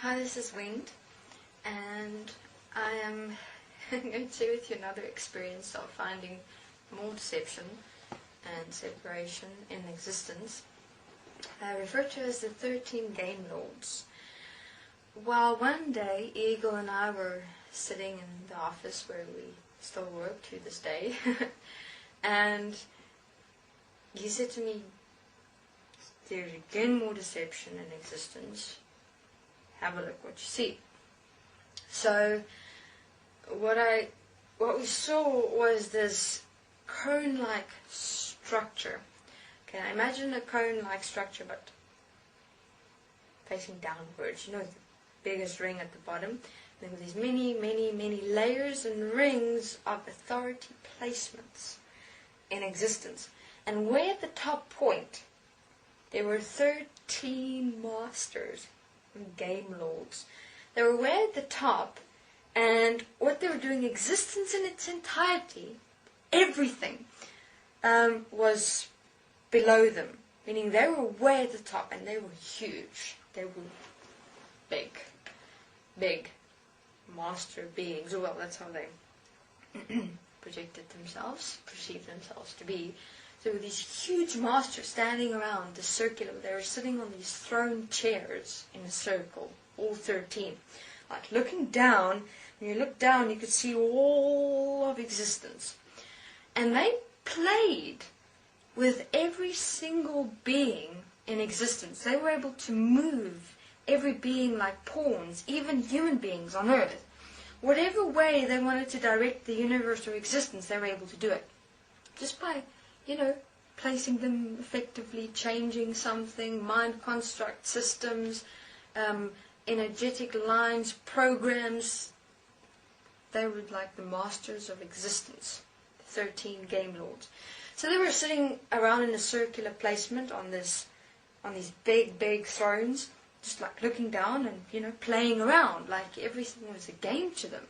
Hi, this is Winged, and I am going to share with you another experience of finding more deception and separation in existence. I refer to as the 13 Game Lords. Well, one day, Eagle and I were sitting in the office where we still work to this day, and he said to me, "There's again more deception in existence. Have a look what you see." So what we saw was this cone-like structure. Okay, now imagine a cone-like structure but facing downwards. You know, the biggest ring at the bottom. Then with these many layers and rings of authority placements in existence. And way at the top point, there were 13 masters and game lords. They were way at the top, and what they were doing, existence in its entirety, everything, was below them. Meaning they were way at the top, and they were huge. They were big master beings. Well, that's how they projected themselves, perceived themselves to be. So with these huge masters standing around the circular, they were sitting on these throne chairs in a circle, all 13. Like looking down, when you look down, you could see all of existence. And they played with every single being in existence. They were able to move every being like pawns, even human beings on Earth. Whatever way they wanted to direct the universe or existence, they were able to do it. Just by, placing them effectively, changing something, mind construct systems, energetic lines, programs. They were like the masters of existence, the 13 Game Lords. So they were sitting around in a circular placement on these big thrones, just like looking down and, playing around, like everything was a game to them.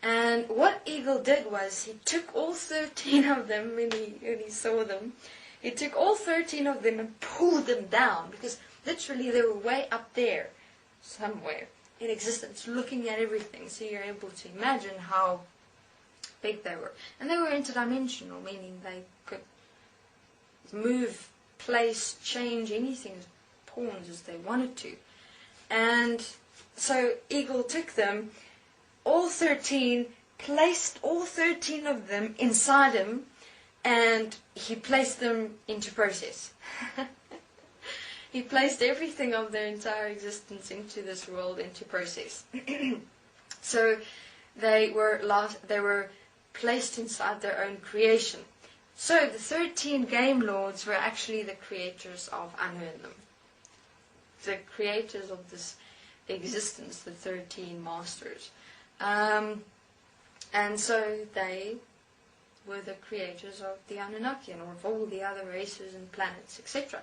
And what Eagle did was he took all 13 of them when he saw them. He took all 13 of them and pulled them down, because literally they were way up there, somewhere, in existence, looking at everything. So you're able to imagine how big they were. And they were interdimensional, meaning they could move, place, change anything as pawns as they wanted to. And so Eagle took them, all 13, placed all 13 of them inside him, and he placed them into process. He placed everything of their entire existence into this world, into process. So they were placed inside their own creation. So the 13 Game Lords were actually the creators of Unheard, the creators of this existence, the 13 masters. And so they were the creators of the Anunnaki, or of all the other races and planets, etc.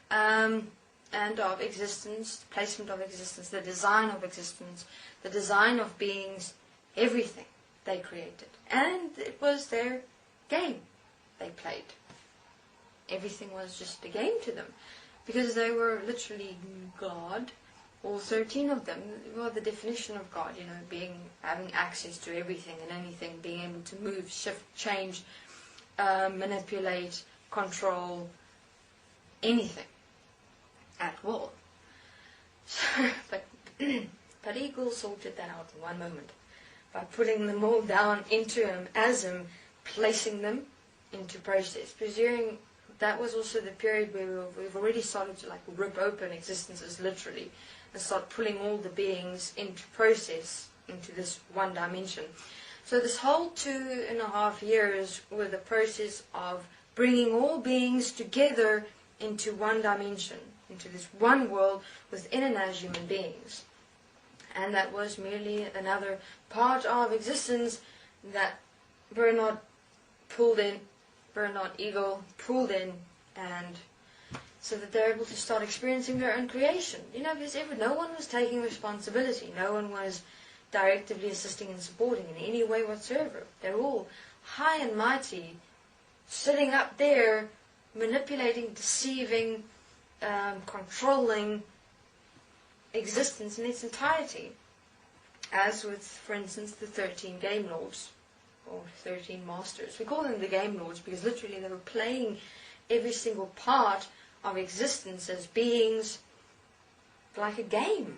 And of existence, placement of existence, the design of existence, the design of beings, everything they created. And it was their game they played. Everything was just a game to them, because they were literally God. All 13 of them. Well, the definition of God, having access to everything and anything, being able to move, shift, change, manipulate, control, anything at will. But Eagle sorted that out in one moment by putting them all down into him, as him, placing them into process. Because that was also the period where we've already started to rip open existences literally, and start pulling all the beings into process, into this one dimension. So this whole 2.5 years were the process of bringing all beings together into one dimension, into this one world within and as human beings. And that was merely another part of existence that Bernard Eagle pulled in, and so that they're able to start experiencing their own creation. Because no one was taking responsibility. No one was directly assisting and supporting in any way whatsoever. They're all high and mighty, sitting up there, manipulating, deceiving, controlling, existence in its entirety. As with, for instance, the 13 Game Lords, or 13 Masters. We call them the Game Lords because literally they were playing every single part of existence as beings like a game,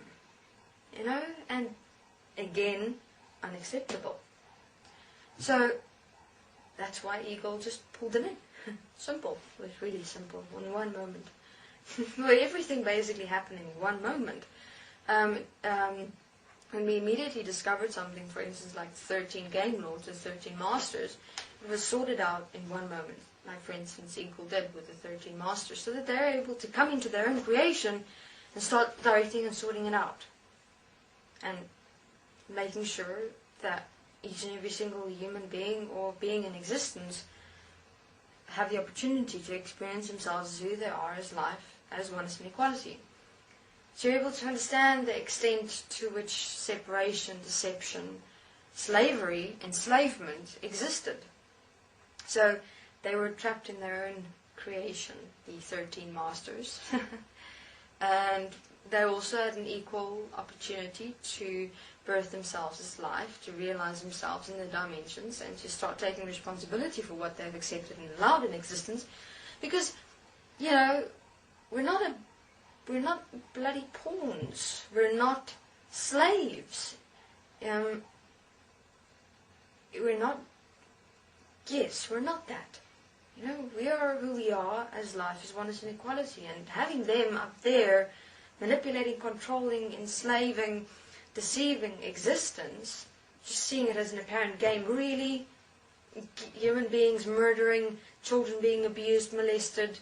you know, and again, unacceptable. So that's why Eagle just pulled them in. Simple. It was really simple, in one moment. Well, everything basically happened in one moment. When we immediately discovered something, for instance, like 13 Game Lords and 13 Masters, it was sorted out in one moment. Like, for instance, Eagle did with the 13 Masters, so that they're able to come into their own creation and start directing and sorting it out. And making sure that each and every single human being or being in existence have the opportunity to experience themselves as who they are, as life, as oneness and equality. So you're able to understand the extent to which separation, deception, slavery, enslavement existed. So they were trapped in their own creation, the 13 Masters. And they also had an equal opportunity to birth themselves as life, to realize themselves in the dimensions, and to start taking responsibility for what they've accepted and allowed in existence. Because, you know, we're not bloody pawns. We're not slaves. We're not. Yes, we're not that. You know, we are who we are as life, as oneness and equality. And having them up there, manipulating, controlling, enslaving, deceiving existence, just seeing it as an apparent game, really, human beings murdering, children being abused, molested,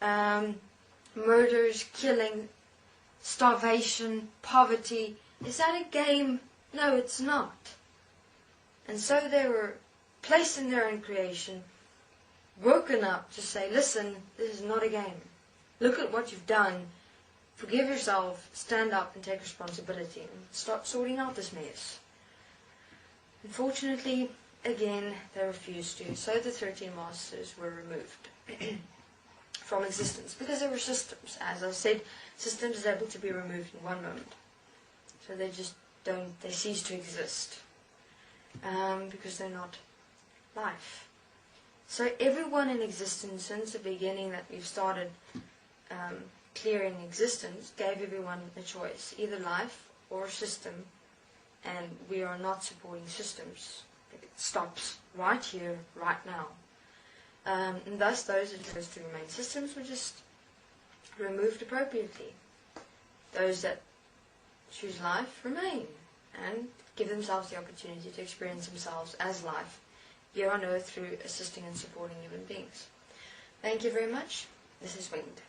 murders, killing, starvation, poverty. Is that a game? No, it's not. And so they were placed in their own creation, woken up to say, listen, this is not a game. Look at what you've done. Forgive yourself, stand up and take responsibility and start sorting out this mess. Unfortunately, again, they refused to. So the 13 Masters were removed from existence, because they were systems. As I said, systems are able to be removed in one moment. So they just don't, they cease to exist. Because they're not life. So everyone in existence, since the beginning that we've started clearing existence, gave everyone a choice, either life or system, and we are not supporting systems. It stops right here, right now. And thus those that chose to remain systems were just removed appropriately. Those that choose life remain and give themselves the opportunity to experience themselves as life here on earth through assisting and supporting human beings. Thank you very much. This is Winged.